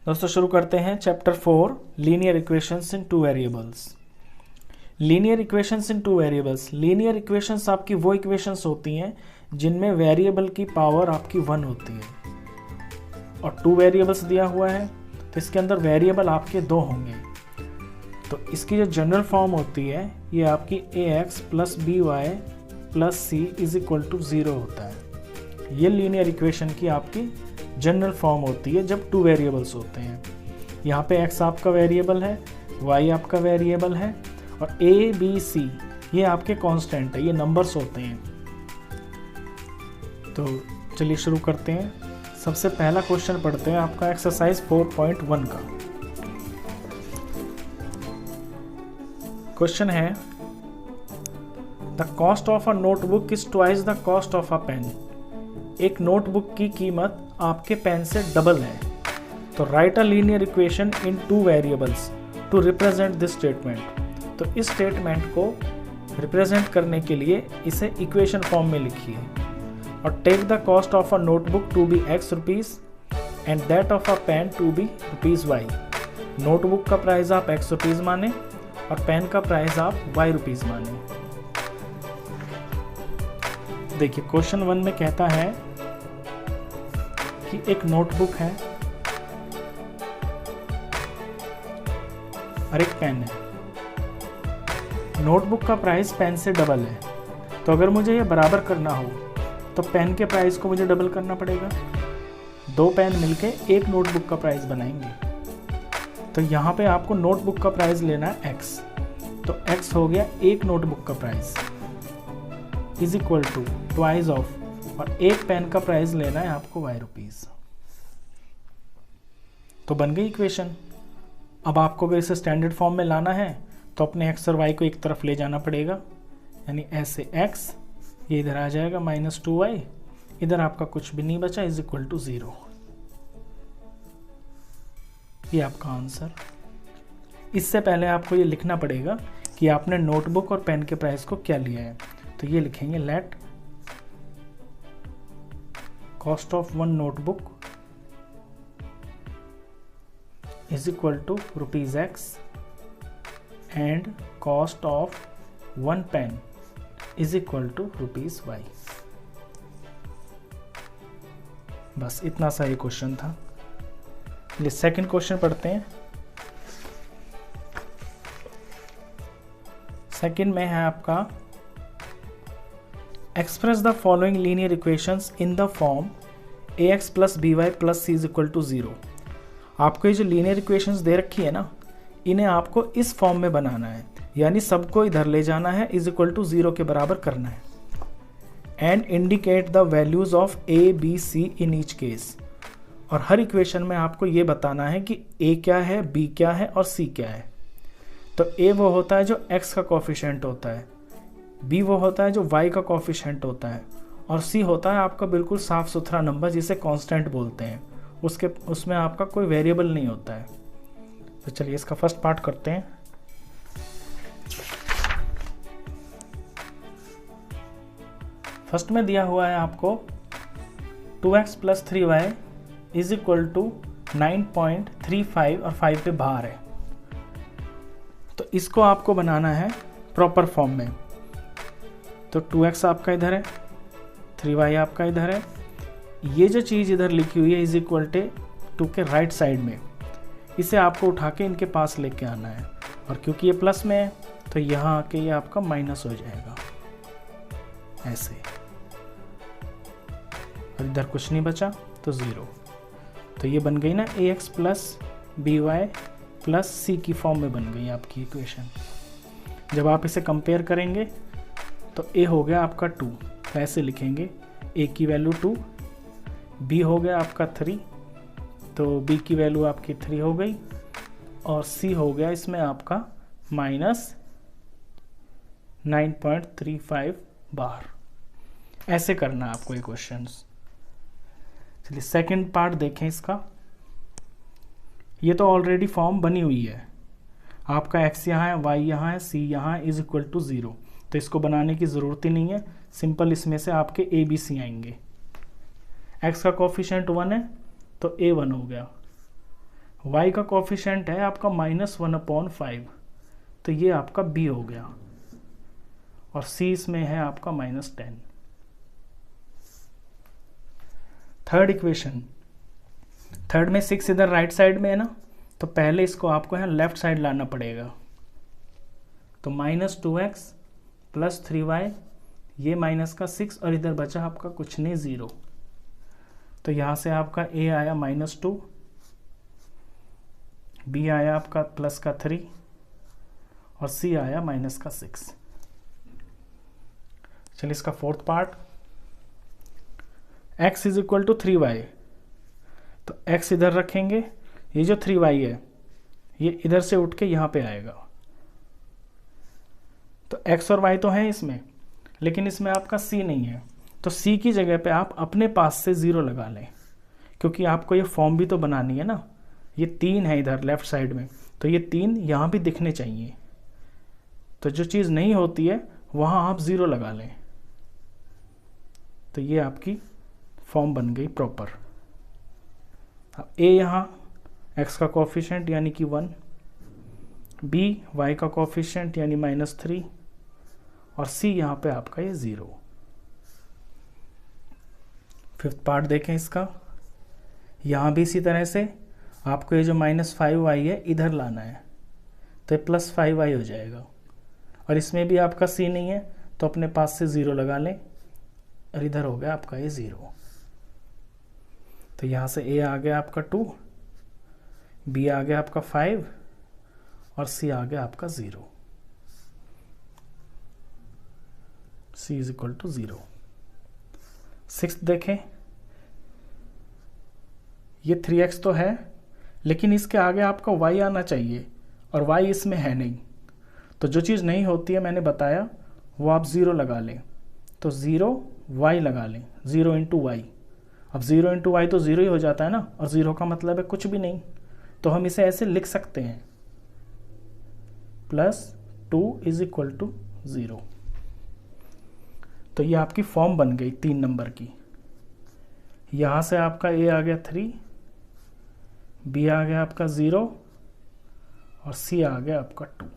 दोस्तों शुरू करते हैं चैप्टर 4 लीनियर इक्वेशंस इन टू वेरिएबल्स। लीनियर इक्वेशंस इन टू वेरिएबल्स। लीनियर इक्वेशंस आपकी वो इक्वेशंस होती हैं जिनमें वेरिएबल की पावर आपकी 1 होती है और 2 वेरिएबल्स दिया हुआ है तो इसके अंदर वेरिएबल आपके 2 होंगे। तो इसकी जो जनरल फॉर्म होती है ये आपकी ax plus b y plus c is equal to 0 होता है। ये लीनियर इक्वेशन की आपकी जनरल फॉर्म होती है जब 2 वेरिएबल्स होते हैं। यहाँ पे x आपका वेरिएबल है, y आपका वेरिएबल है और a, b, c ये आपके कांस्टेंट है, ये नंबर्स होते हैं। तो चलिए शुरू करते हैं। सबसे पहला क्वेश्चन पढ़ते हैं आपका एक्सरसाइज 4.1 का। क्वेश्चन है the cost of a notebook is twice the cost of a pen. एक नोटबुक की कीमत आपके पेन से डबल है। तो write a linear equation in 2 variables to represent this statement. तो इस स्टेटमेंट को रिप्रेजेंट करने के लिए इसे इक्वेशन फॉर्म में लिखिए और take the cost of a notebook to be x rupees and that of a pen to be ₹y। Notebook का प्राइस आप x रुपीज़ माने और पेन का प्राइस आप y रुपीज़ माने। देखिए क्वेश्चन 1 में कहता है कि एक नोटबुक है और एक पेन है। नोटबुक का प्राइस पेन से डबल है। तो अगर मुझे ये बराबर करना हो तो पेन के प्राइस को मुझे डबल करना पड़ेगा। 2 पेन मिलके एक नोटबुक का प्राइस बनाएंगे। तो यहाँ पे आपको नोटबुक का प्राइस लेना है x। तो x हो गया एक नोटबुक का price is equal to twice of, और एक पेन का प्राइस लेना है आपको y रुपीज़। तो बन गई इक्वेशन। अब आपको अगर इसे स्टैंडर्ड फॉर्म में लाना है तो अपने x और y को एक तरफ ले जाना पड़ेगा, यानी ऐसे x ये इधर आ जाएगा -2y, इधर आपका कुछ भी नहीं बचा इज इक्वल टू 0। ये आपका आंसर। इससे पहले आपको ये लिखना पड़ेगा कि आपने नोटबुक और पेन के प्राइस को क्या लिया है। तो ये लिखेंगे let cost of 1 notebook is equal to ₹x and cost of 1 pen is equal to ₹y। बस इतना सा ही क्वेश्चन था। चलिए सेकंड क्वेश्चन पढ़ते हैं। सेकंड में है आपका express the following linear equations in the form ax plus b y plus c is equal to 0। आपको ये जो लीनियर इक्वेशंस दे रखी है ना, इन्हें आपको इस फॉर्म में बनाना है, यानी सबको इधर ले जाना है, इज इक्वल टू 0 के बराबर करना है। And indicate the values of a, b, c in each case. और हर इक्वेशन में आपको ये बताना है कि a क्या है, b क्या है और c क्या है। तो a वो होता है जो x का कोफिशिएंट होता है, b वो होता है जो y का कोफिशिएंट होता है और c होता है आपका बिल्कुल साफ सुथरा नंबर जिसे कांस्टेंट बोलते हैं। उसमें आपका कोई वेरिएबल नहीं होता है। तो चलिए इसका फर्स्ट पार्ट करते हैं। फर्स्ट में दिया हुआ है आपको 2x plus 3y is equal to 9.35 और 5 पे बाहर है। तो इसको आपको बनाना है प्रॉपर फॉर्म में। तो 2x आपका इधर है, 3y आपका इधर है, ये जो चीज़ इधर लिखी हुई है इज इक्वल टू के राइट साइड में, इसे आपको उठा के इनके पास लेके आना है। और क्योंकि ये प्लस में है तो यहाँ आके ये आपका माइनस हो जाएगा ऐसे, और इधर कुछ नहीं बचा तो 0। तो ये बन गई ना ax plus b y plus c की फॉर्म में बन गई आपकी इक्वेशन। जब आप इसे कंपेयर करेंगे तो a हो गया आपका 2, तो ऐसे लिखेंगे a की वैल्यू 2, b हो गया आपका 3, तो b की वैल्यू आपकी 3 हो गई, और c हो गया इसमें आपका -9.35 बार। ऐसे करना है आपको ये क्वेश्चंस। चलिए सेकंड पार्ट देखें इसका। ये तो ऑलरेडी फॉर्म बनी हुई है, आपका x यहाँ है, y यहाँ है, c यहाँ है, इज इक्वल टू 0। तो इसको बनाने की ज़रूरत ही नहीं है, सिंपल इसमें से आपके a b c आएंगे। x का कोफिशिएंट 1 है तो a 1 हो गया, y का कोफिशिएंट है आपका -1/5 तो ये आपका b हो गया, और c इसमें है आपका -10। थर्ड इक्वेशन, थर्ड में 6 इधर राइट साइड में है ना, तो पहले इसको आपको यहाँ लेफ्ट साइड लाना पड़ेगा। तो -2x + 3y, ये माइनस का 6 और इधर बचा आपका कुछ नहीं 0। तो यहाँ से आपका a आया -2, b आया आपका +3 और c आया -6। चलिए इसका फोर्थ पार्ट, x = 3y, तो x इधर रखेंगे, ये जो 3y है ये इधर से उठ के यहाँ पे आएगा। तो x और y तो है इसमें, लेकिन इसमें आपका c नहीं है, तो c की जगह पे आप अपने पास से 0 लगा लें, क्योंकि आपको ये फॉर्म भी तो बनानी है ना। ये 3 है इधर लेफ्ट साइड में, तो ये 3 यहाँ भी दिखने चाहिए। तो जो चीज़ नहीं होती है वहाँ आप 0 लगा लें, तो ये आपकी फॉर्म बन गई प्रॉपर। अब a यहाँ x का कोफिशिएंट यानी कि 1, b y का कोफिशिएंट यानी -3 और c यहाँ पे आपका ये 0। फिफ्थ पार्ट देखें इसका, यहाँ भी इसी तरह से आपको ये जो -5y है इधर लाना है, तो ये +5y हो जाएगा, और इसमें भी आपका c नहीं है तो अपने पास से 0 लगा लें, और इधर हो गया आपका ये 0। तो यहाँ से a आ गया आपका 2, b आ गया आपका 5 और c आ गया आपका 0। c = 0। सिक्स्थ देखें, ये 3x तो है, लेकिन इसके आगे आपका y आना चाहिए, और y इसमें है नहीं। तो जो चीज़ नहीं होती है मैंने बताया वो आप 0 लगा लें, तो 0 y लगा लें, 0 × y। अब 0 × y तो 0 ही हो जाता है ना, और 0 का मतलब है कुछ भी नहीं, तो हम इसे ऐसे लिख सकते हैं +2 = 0। तो ये आपकी फॉर्म बन गई 3 नंबर की। यहाँ से आपका a आ गया 3, b आ गया आपका 0 और c आ गया आपका 2।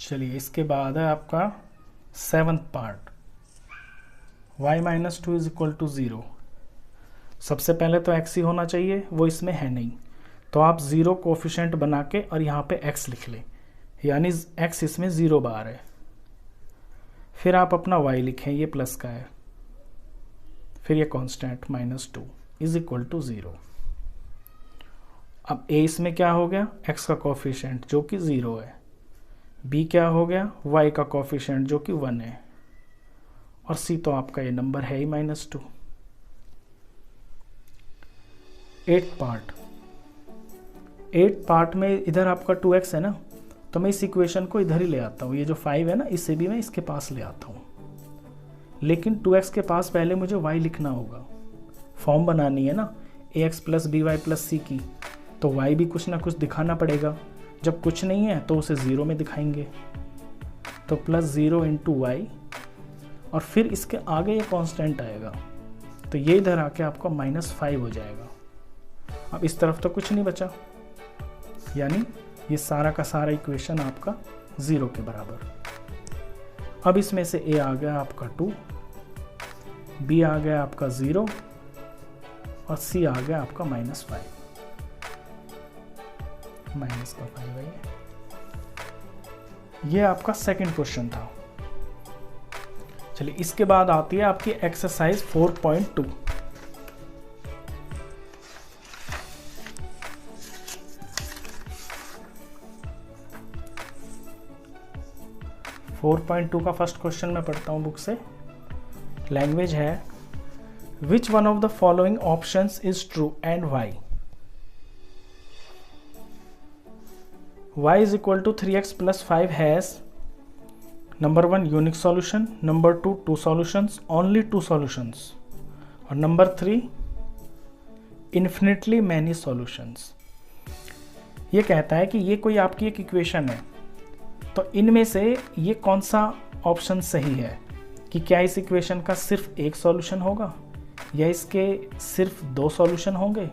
चलिए इसके बाद है आपका 7th पार्ट, y - 2 = 0। सबसे पहले तो x ही होना चाहिए, वो इसमें है नहीं, तो आप 0 कोफिशिएंट बना के और यहाँ पे x लिख लें, यानी x इसमें 0 बार है। फिर आप अपना y लिखें, ये प्लस का है, फिर ये कांस्टेंट -2 = 0। अब a इसमें क्या हो गया, x का कोफिशिएंट जो कि 0 है, b क्या हो गया, y का कोफिशिएंट जो कि 1 है, और c तो आपका ये नंबर है ही -2। 8th पार्ट में इधर आपका 2x है ना, तो मैं इस इक्वेशन को इधर ही ले आता हूँ, ये जो 5 है ना इसे भी मैं इसके पास ले आता हूँ, लेकिन 2x के पास पहले मुझे y लिखना होगा, फॉर्म बनानी है ना ax + by + c की, तो y भी कुछ ना कुछ दिखाना पड़ेगा। जब कुछ नहीं है तो उसे 0 में दिखाएंगे, तो +0 × y, और फिर इसके आगे ये कांस्टेंट आएगा, तो ये इधर आके आपका -5 हो जाएगा। अब इस तरफ तो कुछ नहीं बचा, यानी ये सारा का सारा इक्वेशन आपका 0 के बराबर। अब इसमें से a आ गया आपका 2, b आ गया आपका 0 और c आ गया आपका -5 है। ये आपका सेकंड क्वेश्चन था। चलिए इसके बाद आती है आपकी एक्सरसाइज 4.2। का फर्स्ट क्वेश्चन मैं पढ़ता हूं बुक से। लैंग्वेज है, which one of the following options is true and why? y = 3x + 5 has number 1 unique solution, number 2 two solutions, only two solutions, और नंबर 3 इन्फिनिटली मैनी सॉल्यूशंस। ये कहता है कि ये कोई आपकी एक इक्वेशन है, तो इनमें से ये कौन सा ऑप्शन सही है, कि क्या इस इक्वेशन का सिर्फ एक सॉल्यूशन होगा, या इसके सिर्फ 2 सॉल्यूशन होंगे,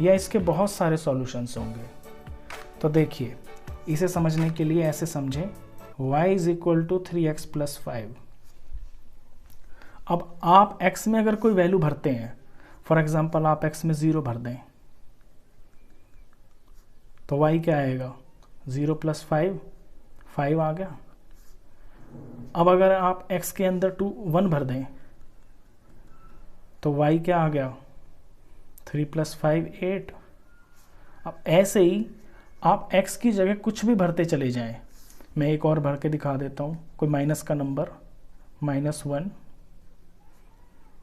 या इसके बहुत सारे सॉल्यूशंस होंगे। तो देखिए, इसे समझने के लिए ऐसे समझें, y = 3x + 5। अब आप x में अगर कोई वैल्यू भरते हैं, फॉर एग्जाम्पल आप x में 0 भर दें, तो y क्या आएगा, 0 + 5, 5 आ गया। अब अगर आप x के अंदर 1 भर दें, तो y क्या आ गया, 3 + 5, 8। अब ऐसे ही आप x की जगह कुछ भी भरते चले जाएं। मैं एक और भर के दिखा देता हूँ, कोई माइनस का नंबर, -1,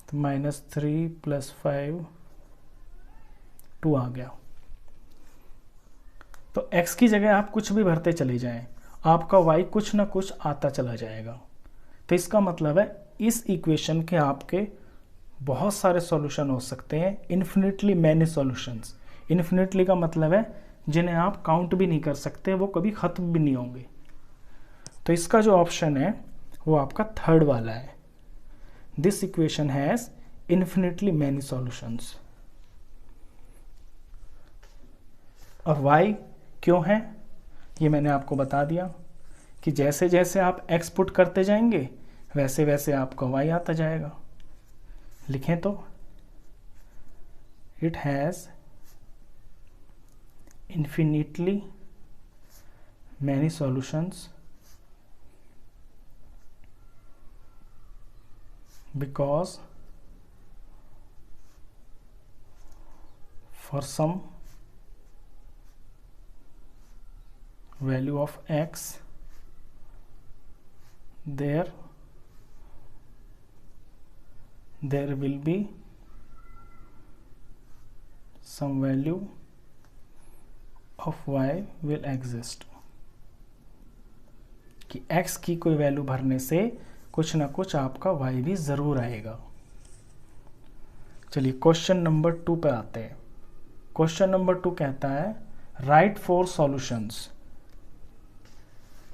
तो -3 + 5, 2 आ गया। तो x की जगह आप कुछ भी भरते चले जाएं, आपका y कुछ ना कुछ आता चला जाएगा। तो इसका मतलब है इस इक्वेशन के आपके बहुत सारे सॉल्यूशन हो सकते हैं, इन्फिनिटली मैनी सॉल्यूशंस। इन्फिनिटली का मतलब है जिन्हें आप काउंट भी नहीं कर सकते, वो कभी खत्म भी नहीं होंगे। तो इसका जो ऑप्शन है वो आपका 3rd वाला है, this equation has infinitely many solutions. और y क्यों है ये मैंने आपको बता दिया, कि जैसे जैसे आप x पुट करते जाएंगे वैसे वैसे आपका y आता जाएगा। लिखें तो, it has infinitely many solutions because for some value of x there will be some value of y will exist, कि x की कोई वैल्यू भरने से कुछ ना कुछ आपका y भी ज़रूर आएगा। चलिए क्वेश्चन नंबर 2 पे आते हैं। क्वेश्चन नंबर 2 कहता है right 4 solutions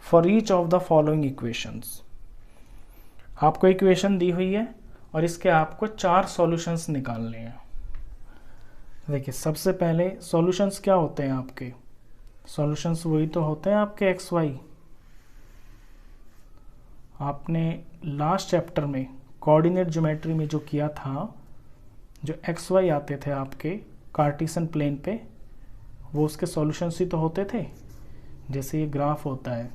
for each of the following equations. आपको इक्वेशन दी हुई है और इसके आपको 4 सॉल्यूशंस निकालने हैं। देखिए, सबसे पहले सॉल्यूशंस क्या होते हैं आपके, सॉल्यूशंस वही तो होते हैं आपके एक्स वाई। आपने लास्ट चैप्टर में कोऑर्डिनेट ज्योमेट्री में जो किया था, जो एक्स वाई आते थे आपके कार्टेशियन प्लेन पे, वो उसके सॉल्यूशंस ही तो होते थे। जैसे ये ग्राफ होता है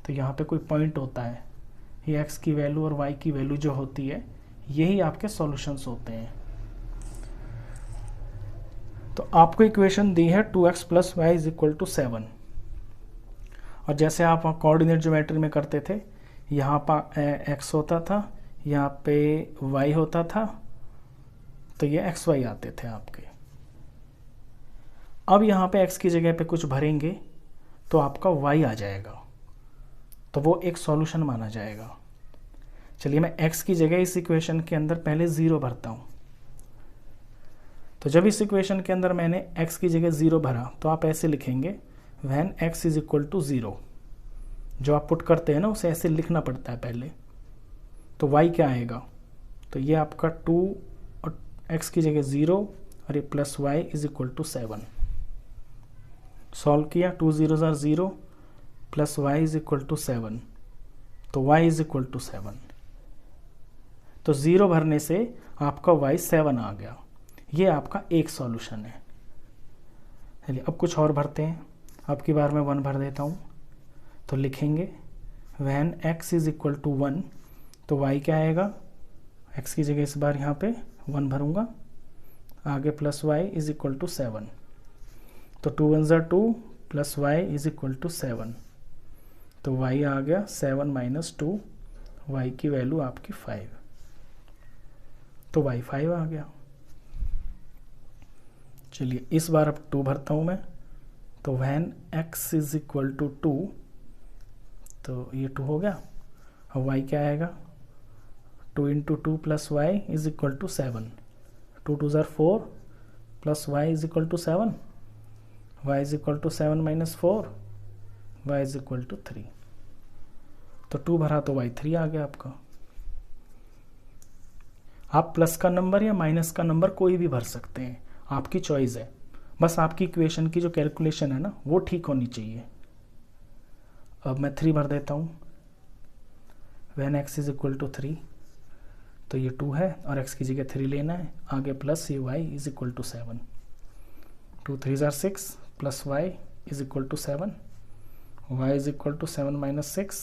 तो यहाँ पे कोई पॉइंट होता है, ये एक्स की वैल्यू और वाई की वैल्यू जो होती है, यही आपके सॉल्यूशंस होते हैं। तो आपको इक्वेशन दी है 2x + y = 7, और जैसे आप कोऑर्डिनेट ज्योमेट्री में करते थे, यहाँ पर x होता था, यहाँ पे y होता था, तो ये एक्स वाई आते थे आपके। अब यहाँ पे x की जगह पे कुछ भरेंगे तो आपका y आ जाएगा, तो वो एक सॉल्यूशन माना जाएगा। चलिए, मैं x की जगह इस इक्वेशन के अंदर पहले 0 भरता हूँ। तो जब इस इक्वेशन के अंदर मैंने x की जगह 0 भरा, तो आप ऐसे लिखेंगे व्हेन x = 0। जो आप पुट करते हैं ना, उसे ऐसे लिखना पड़ता है पहले। तो y क्या आएगा, तो ये आपका 2 और x की जगह 0 और ये +y = 7। सॉल्व किया, 2 0s are 0 + y = 7, तो y = 7। तो 0 भरने से आपका y 7 आ गया। ये आपका एक सॉल्यूशन है। चलिए, अब कुछ और भरते हैं। अब की बार मैं 1 भर देता हूँ। तो लिखेंगे व्हेन x = 1, तो y क्या आएगा, x की जगह इस बार यहाँ पे 1 भरूँगा, आगे +y = 7। तो 2 1s are 2 + y = 7, तो y आ गया 7 - 2, y की वैल्यू आपकी 5, तो y 5 आ गया। चलिए, इस बार अब 2 भरता हूँ मैं। तो व्हेन x = 2, तो ये 2 हो गया। और y क्या आएगा, 2 × 2 + y = 7, 2 2 ज़ार 4 plus y is equal to 7, y is equal to 7 minus 4, y is equal to 3। तो 2 भरा तो y 3 आ गया आपका। आप प्लस का नंबर या माइनस का नंबर कोई भी भर सकते हैं, आपकी चॉइस है, बस आपकी इक्वेशन की जो कैलकुलेशन है ना वो ठीक होनी चाहिए। अब मैं 3 भर देता हूँ। When x is equal to 3, तो ये 2 है और x की जगह 3 लेना है, आगे प्लस ये y इज इक्वल टू 7, 2 3 ज़ार 6 plus y is equal to 7, y is equal to 7 minus 6,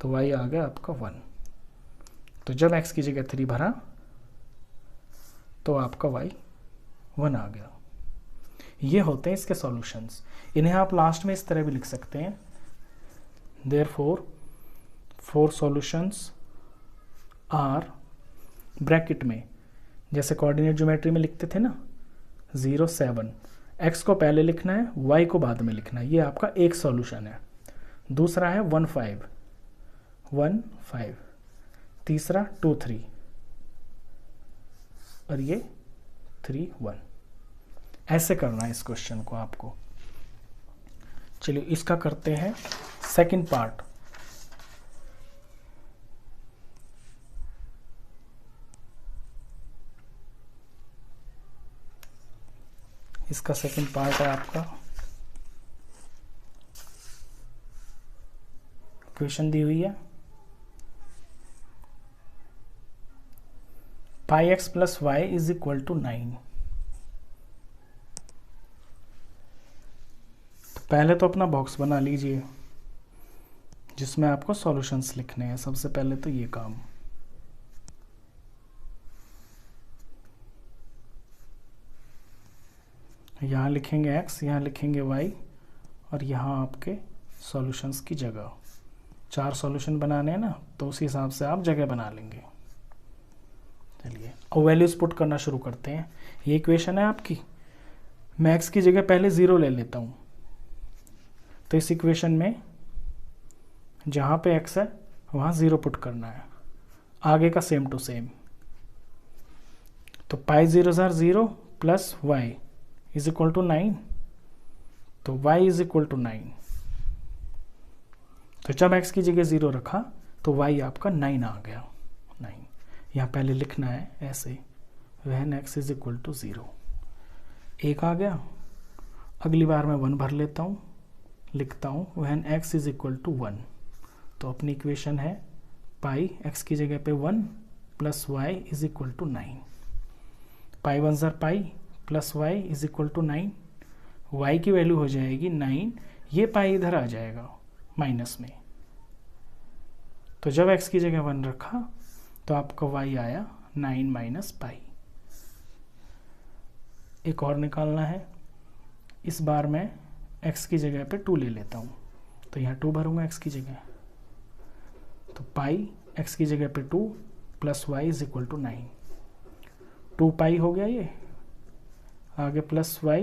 तो y आ गया आपका 1। तो जब x की जगह 3 भरा तो आपका y 1 आ गया। ये होते हैं इसके सॉल्यूशंस। इन्हें आप लास्ट में इस तरह भी लिख सकते हैं, देयरफॉर 4 सॉल्यूशंस आर, ब्रैकेट में जैसे कोऑर्डिनेट ज्योमेट्री में लिखते थे ना 0 7, x को पहले लिखना है, y को बाद में लिखना है। ये आपका एक सॉल्यूशन है। दूसरा है 1 5 1 5, तीसरा 2 3 और ये 3 1। ऐसे करना है इस क्वेश्चन को आपको। चलिए इसका करते हैं सेकंड पार्ट। इसका सेकंड पार्ट है आपका, इक्वेशन दी हुई है pi x plus y is equal to 9। तो पहले तो अपना बॉक्स बना लीजिए जिसमें आपको सॉल्यूशंस लिखने हैं। सबसे पहले तो ये काम, यहाँ लिखेंगे x, यहाँ लिखेंगे y और यहाँ आपके सॉल्यूशंस की जगह। 4 सॉल्यूशन बनाने हैं ना, तो उसी हिसाब से आप जगह बना लेंगे। चलिए और वैल्यूज पुट करना शुरू करते हैं। ये इक्वेशन है आपकी, मैं x की जगह पहले 0 ले लेता हूँ। तो इस इक्वेशन में जहाँ पे x है वहाँ 0 पुट करना है, आगे का सेम टू सेम। तो पाई 0 ज़ार 0 plus y is equal to 9, तो y इज इक्वल टू 9। तो जब x की जगह 0 रखा तो y आपका 9 आ गया। 9 यहाँ पहले लिखना है ऐसे, when x is equal to 0। 1 आ गया। अगली बार मैं 1 भर लेता हूँ, लिखता हूँ when x is equal to 1। तो अपनी इक्वेशन है पाई x की जगह पे 1 plus y is equal to 9। Pi 1 ज़ार pi plus y is equal to 9, y की वैल्यू हो जाएगी 9, ये पाई इधर आ जाएगा माइनस में। तो जब x की जगह 1 रखा तो आपका y आया 9 माइनस पाई। एक और निकालना है, इस बार मैं x की जगह पे 2 ले लेता हूँ। तो यहाँ 2 भरूंगा x की जगह, तो पाई x की जगह पे 2 plus y is equal to 9। 2 pi हो गया ये, आगे plus y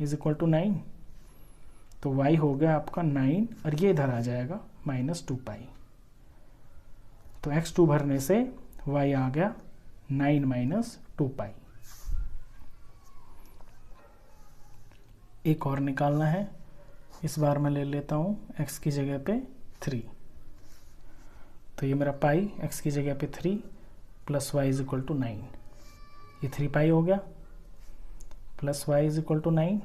is equal to 9, तो y हो गया आपका 9 और ये इधर आ जाएगा माइनस 2 पाई। तो x 2 भरने से y आ गया 9 माइनस 2 पाई। एक और निकालना है, इस बार मैं ले लेता हूँ x की जगह पे 3। तो ये मेरा पाई x की जगह पे 3 plus y is equal to 9, ये 3 पाई हो गया plus y is equal to 9,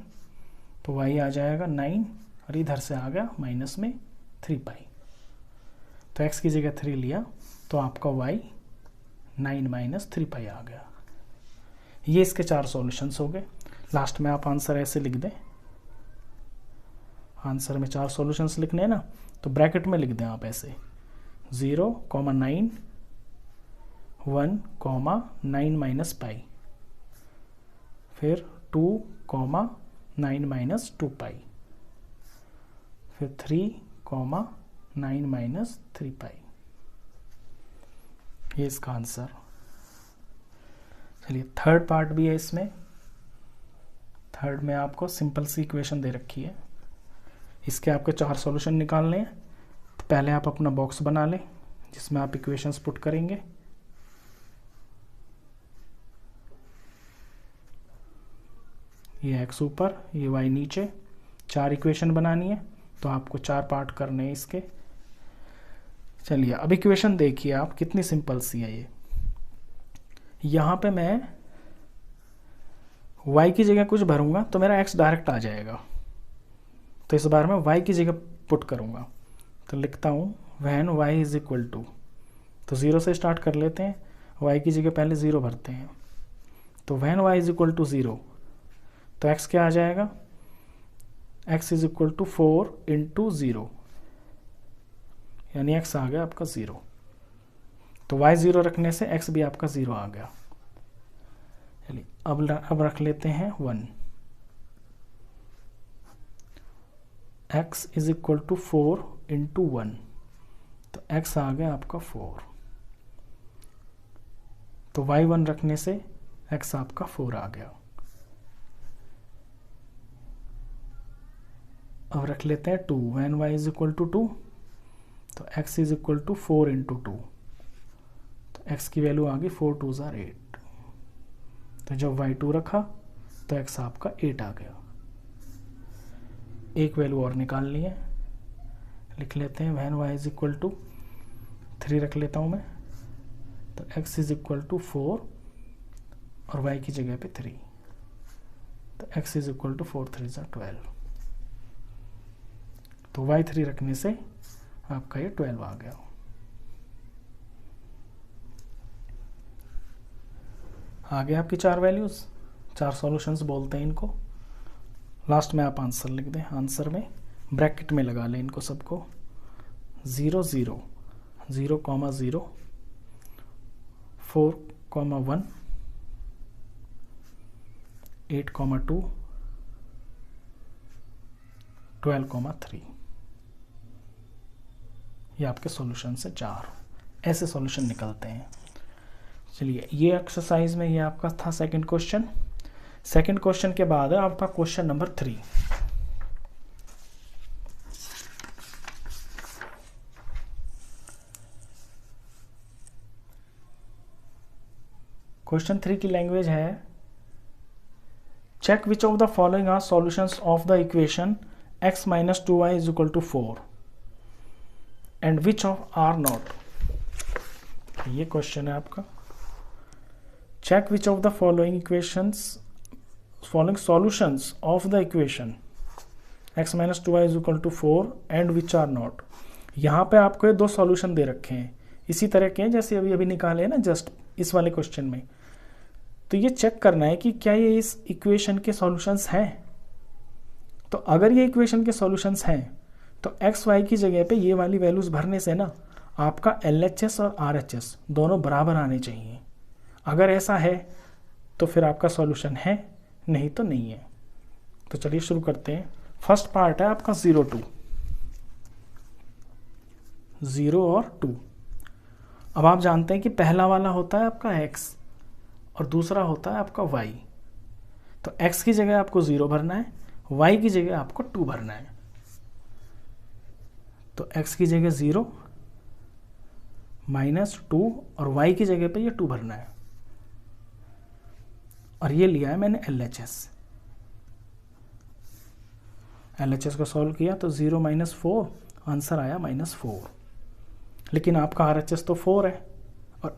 तो y आ जाएगा 9 और इधर से आ गया माइनस में 3 पाई। तो x की जगह 3 लिया तो आपका y 9 माइनस 3 पाई आ गया। ये इसके 4 सॉल्यूशंस हो गए। लास्ट में आप आंसर ऐसे लिख दें, आंसर में 4 सॉल्यूशंस लिखने हैं ना, तो ब्रैकेट में लिख दें आप ऐसे 0, 9, 1, 9 माइनस पाई, फिर 2, 9 माइनस 2 पाई, फिर 3, 9 माइनस 3 पाई। ये इसका आंसर। चलिए थर्ड पार्ट भी है इसमें। थर्ड में आपको सिंपल सी इक्वेशन दे रखी है, इसके आपके 4 सॉल्यूशन निकालने हैं। तो पहले आप अपना बॉक्स बना लें जिसमें आप इक्वेशंस पुट करेंगे। ये एक्स ऊपर, ये वाई नीचे। 4 इक्वेशन बनानी है तो आपको 4 पार्ट करने हैं इसके। चलिए अब इक्वेशन देखिए आप, कितनी सिंपल सी है ये। यहाँ पे मैं y की जगह कुछ भरूंगा तो मेरा x डायरेक्ट आ जाएगा, तो इस बार मैं y की जगह पुट करूंगा। तो लिखता हूँ when y is equal to, तो 0 से स्टार्ट कर लेते हैं, y की जगह पहले 0 भरते हैं। तो when y is equal to 0, तो x क्या आ जाएगा, x is equal to 4 into 0, यानी x आ गया आपका 0। तो y 0 रखने से x भी आपका 0 आ गया। चलिए अब रख लेते हैं 1। x is equal to 4 into 1, तो x आ गया आपका 4। तो y 1 रखने से x आपका 4 आ गया। अब रख लेते हैं 2, when y is equal to 2, तो x is equal to 4 into 2, तो x की वैल्यू आ गई 4 2 ज़ार 8। तो जब y 2 रखा तो x आपका 8 आ गया। एक वैल्यू और निकालनी है, लिख लेते हैं when y is equal to 3 रख लेता हूँ मैं, तो x इज इक्वल टू 4 और y की जगह पे 3, तो x इज इक्वल टू 4 3 ज़ार 12। तो y 3 रखने से आपका ये 12 आ गया। आगे आपकी 4 वैल्यूज, 4 सॉल्यूशंस बोलते हैं इनको। लास्ट में आप आंसर लिख दें, आंसर में ब्रैकेट में लगा लें इनको सबको। 0 0 0 0 4 1 8 2 12 3, ये आपके सॉल्यूशन से 4 ऐसे सॉल्यूशन निकलते हैं। चलिए ये एक्सरसाइज में ये आपका था सेकंड क्वेश्चन। सेकंड क्वेश्चन के बाद है आपका क्वेश्चन नंबर 3। क्वेश्चन 3 की लैंग्वेज है, check which of the following are solutions of the equation x minus 2y is equal to 4 and which of are not. ये क्वेश्चन है आपका। Check which of the following solutions of the equation x minus 2y is equal to 4 and which are not. यहाँ पे आपको ये 2 solution दे रखे हैं, इसी तरह के हैं जैसे अभी निकाले हैं ना जस्ट इस वाले क्वेश्चन में। तो ये चेक करना है कि क्या ये इस इक्वेशन के सॉल्यूशंस हैं। तो अगर ये इक्वेशन के सॉल्यूशंस हैं तो एक्स वाई की जगह पे ये वाली वैल्यूज भरने से ना आपका LHS और RHS दोनों बराबर आने चाहिए। अगर ऐसा है तो फिर आपका सॉल्यूशन है, नहीं तो नहीं है। तो चलिए शुरू करते हैं। फर्स्ट पार्ट है आपका 0 2, 0 और 2। अब आप जानते हैं कि पहला वाला होता है आपका x और दूसरा होता है आपका y। तो x की जगह आपको 0 भरना है, y की जगह आपको 2 भरना है। तो x की जगह 0 माइनस 2 और y की जगह पे ये 2 भरना है। और ये लिया है मैंने LHS को सॉल्व किया तो 0 माइनस 4, आंसर आया -4। लेकिन आपका RHS तो 4 है और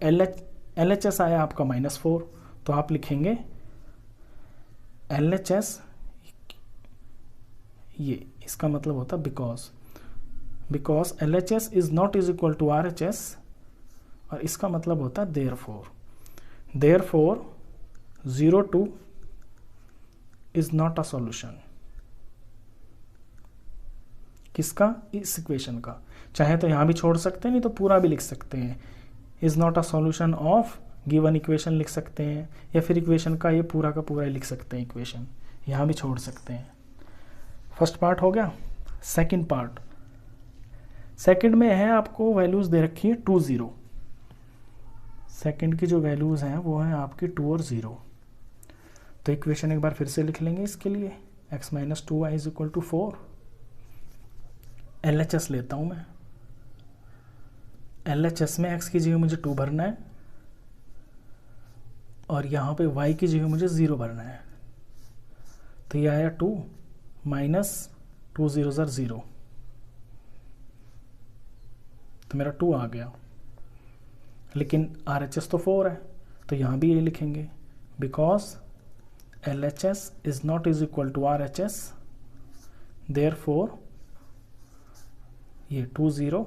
LHS आया आपका -4, तो आप लिखेंगे LHS, ये इसका मतलब होता because LHS is not is equal to RHS, और इसका मतलब होता है therefore 0 2 is not a solution. किसका? इस इक्वेशन का। चाहे तो यहां भी छोड़ सकते हैं, नहीं तो पूरा भी लिख सकते हैं, is not a solution of given equation लिख सकते हैं, या फिर इक्वेशन का ये पूरा का पूरा ही लिख सकते हैं इक्वेशन, यहां भी छोड़ सकते हैं। फर्स्ट पार्ट हो गया। सेकंड पार्ट, सेकंड में है आपको वैल्यूज दे रखी है 2 0। सेकंड की जो वैल्यूज हैं वो हैं आपकी 2 और 0। तो इक्वेशन एक बार फिर से लिख लेंगे इसके लिए, x minus 2y is equal to 4। LHS लेता हूं मैं, LHS में x की जगह मुझे 2 भरना है और यहाँ पे y की जगह मुझे 0 भरना है। तो ये आया 2 माइनस 2 0 0, तो मेरा 2 आ गया। लेकिन RHS तो 4 है, तो यहाँ भी ये लिखेंगे because LHS is not is equal to RHS, therefore ये 2 0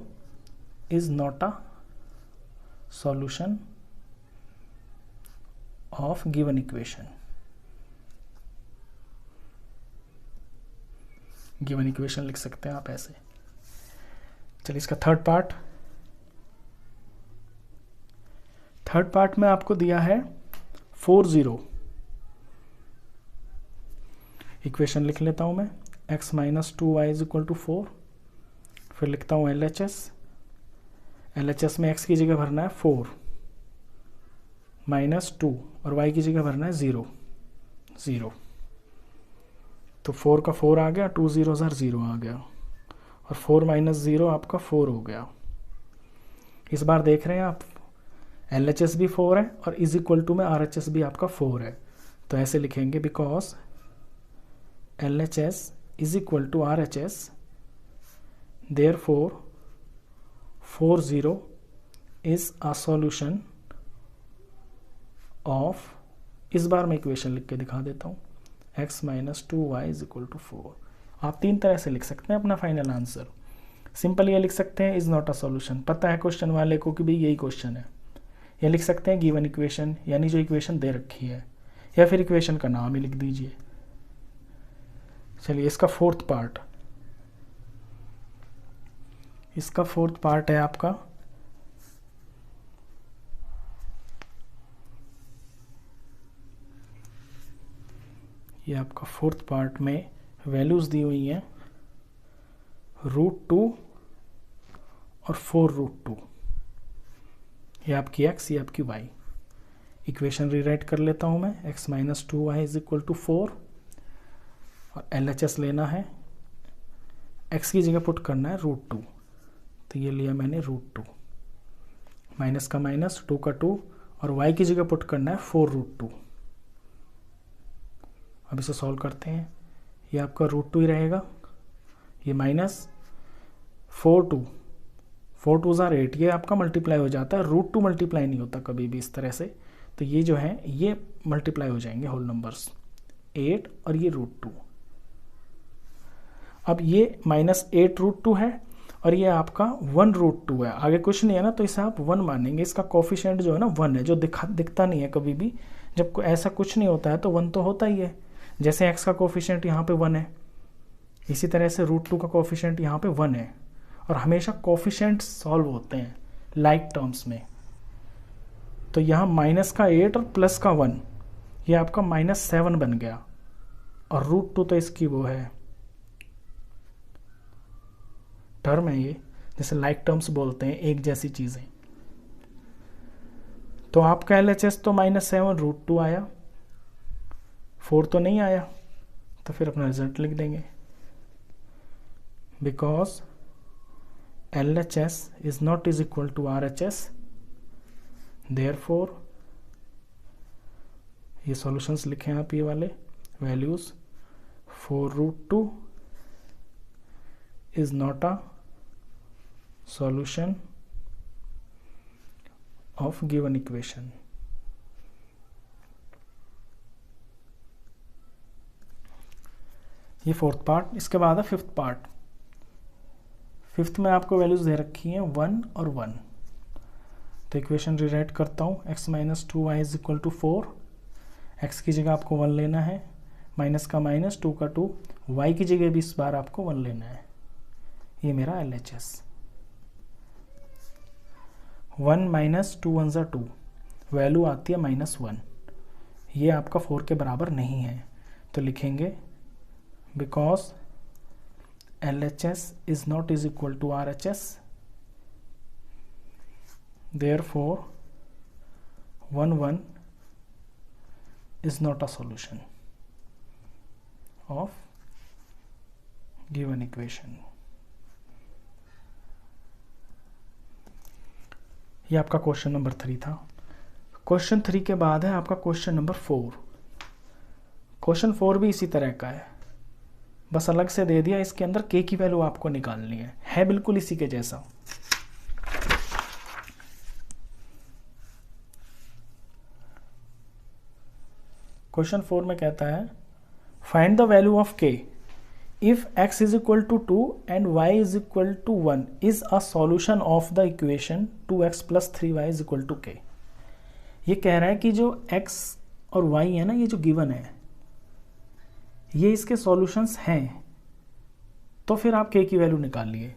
is not a solution of given equation. Given equation लिख सकते हैं आप ऐसे। चलिए इसका थर्ड पार्ट में आपको दिया है 4 0। इक्वेशन लिख लेता हूं मैं, x minus 2y is equal to 4। फिर लिखता हूं LHS में x की जगह भरना है 4 माइनस 2 और y की जगह भरना है 0 0। तो 4 का 4 आ गया, 2 0 0 आ गया, और 4 माइनस 0 आपका 4 हो गया। इस बार देख रहे हैं आप LHS भी 4 है और इज इक्वल टू में RHS भी आपका 4 है, तो ऐसे लिखेंगे because LHS is equal to RHS, therefore 4 0 is a solution of, इस बार मैं इक्वेशन लिख के दिखा देता हूँ, x minus 2y is equal to 4। आप 3 तरह से लिख सकते हैं अपना फाइनल आंसर। सिंपल ये लिख सकते हैं इज नॉट अ सॉल्यूशन, पता है क्वेश्चन वाले को कि भाई यही क्वेश्चन है। या लिख सकते हैं गिवन इक्वेशन, यानी जो इक्वेशन दे रखी है, या फिर इक्वेशन का नाम ही लिख दीजिए। चलिए इसका फोर्थ पार्ट है आपका ये आपका फोर्थ पार्ट में वैल्यूज दी हुई हैं √2 और 4√2। ये आपकी x, ये आपकी y। इक्वेशन रीराइट कर लेता हूं मैं, x minus 2y is equal to 4 और LHS लेना है, x की जगह पुट करना है √2, तो ये लिया मैंने √2, माइनस का माइनस 2 का 2 और y की जगह पुट करना है 4√2। अब इसे सॉल्व करते हैं, ये आपका √2 ही रहेगा, ये माइनस 4 2 8, ये आपका मल्टीप्लाई हो जाता है, √2 मल्टीप्लाई नहीं होता कभी भी इस तरह से, तो ये जो है ये मल्टीप्लाई हो जाएंगे होल नंबर्स 8 और ये √2। अब ये -8√2 है और ये आपका 1√2 है, आगे कुछ नहीं है ना, तो इसे आप 1 मानेंगे। इसका कोफिशिएंट जो है ना 1 है, जो दिखता नहीं है कभी भी, जब ऐसा कुछ नहीं होता है तो 1 तो होता ही है। जैसे x का कोफिशिएंट यहाँ पे 1 है, इसी तरह से √2 का कोफिशिएंट यहाँ पे 1 है, और हमेशा कोफिशिएंट सॉल्व होते हैं लाइक टर्म्स में। तो यहाँ माइनस का 8 और प्लस का 1, ये आपका -7 बन गया, और √2 तो इसकी वो है टर्म है, ये जैसे लाइक टर्म्स बोलते हैं, एक जैसी चीजें। तो आपका LHS तो -7 √2 आया, 4 तो नहीं आया, तो फिर अपना रिजल्ट लिख देंगे because LHS is not is equal to RHS, therefore ये सॉल्यूशंस लिखे आप ये वाले values, 4√2 is not a solution of given equation। ये फोर्थ पार्ट। इसके बाद है फिफ्थ पार्ट। फिफ्थ में आपको वैल्यूज दे रखी हैं 1 और 1, तो इक्वेशन रिराइट करता हूँ, x minus 2y is equal to 4, x की जगह आपको 1 लेना है, माइनस का माइनस 2 का 2, y की जगह भी इस बार आपको 1 लेना है, ये मेरा LHS। 1 माइनस 2 1 ज़ा 2, वैल्यू आती है -1, ये आपका 4 के बराबर नहीं है, तो लिखेंगे because LHS is not is equal to RHS, therefore 1 1 is not a solution of given equation। ये आपका क्वेश्चन नंबर 3 था। क्वेश्चन 3 के बाद है आपका क्वेश्चन नंबर 4। क्वेश्चन 4 भी इसी तरह का है, बस अलग से दे दिया, इसके अंदर k की वैल्यू आपको निकालनी है बिल्कुल इसी के जैसा। क्वेश्चन 4 में कहता है find the value of k if x is equal to 2 and y is equal to 1 is a solution of the equation 2x plus 3y is equal to k। ये कह रहा है कि जो x और y है ना, ये जो गिवन है, ये इसके सॉल्यूशंस हैं, तो फिर आप k की वैल्यू निकालिए।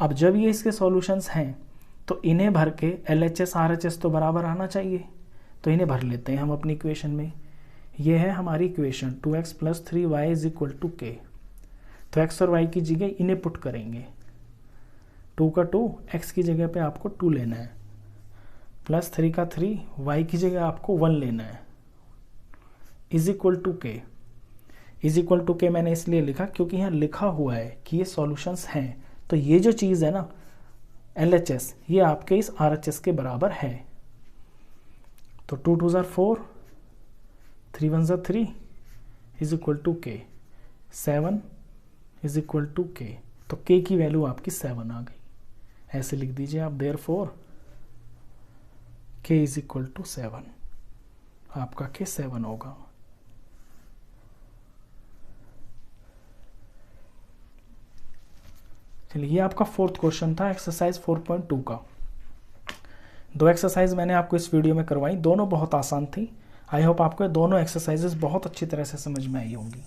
अब जब ये इसके सॉल्यूशंस हैं तो इन्हें भर के LHS RHS तो बराबर आना चाहिए, तो इन्हें भर लेते हैं हम अपनी इक्वेशन में। ये है हमारी equation 2x plus 3y is equal to k। तो x और y की जगह इन्हें पुट करेंगे, 2 का 2, x की जगह पे आपको 2 लेना है, प्लस 3 का 3, y की जगह आपको 1 लेना है, is equal to k। Is equal to k मैंने इसलिए लिखा क्योंकि यहाँ लिखा हुआ है कि ये सॉल्यूशंस हैं, तो ये जो चीज़ है ना LHS, ये आपके इस RHS के बराबर है। तो 2 2 4, 3 1 3 इज इक्वल टू के, 7 इज इक्वल टू के। तो k की वैल्यू आपकी 7 आ गई। ऐसे लिख दीजिए आप, therefore k is equal to 7। आपका k 7 होगा। चलिए, ये आपका 4th क्वेश्चन था एक्सरसाइज 4.2 का। 2 एक्सरसाइज मैंने आपको इस वीडियो में करवाई, दोनों बहुत आसान थी। आई होप आपको दोनों एक्सरसाइजेस बहुत अच्छी तरह से समझ में आई होंगी।